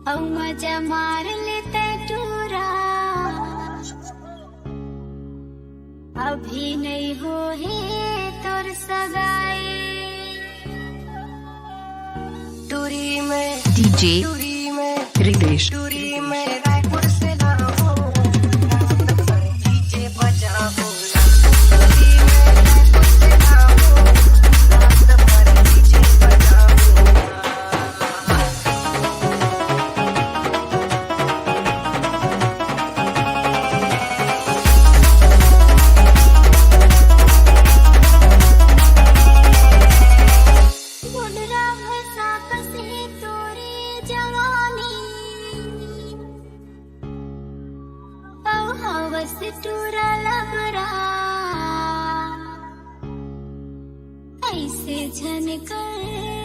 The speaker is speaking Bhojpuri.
औ मजा मार लेते टूरा। अभी नहीं हो हे तोर सगाई। टूरी में डीजे टूरी में रितेश टूरी में रायपुर से लाओ, रात भर डीजे बजाओ। टूरी में रायपुर से लाओ, रात भर डीजे बजाओ। मुंडरा भसा कसे तोरी जवानी। औ हवस टूरा लबरा। ऐसे झनकर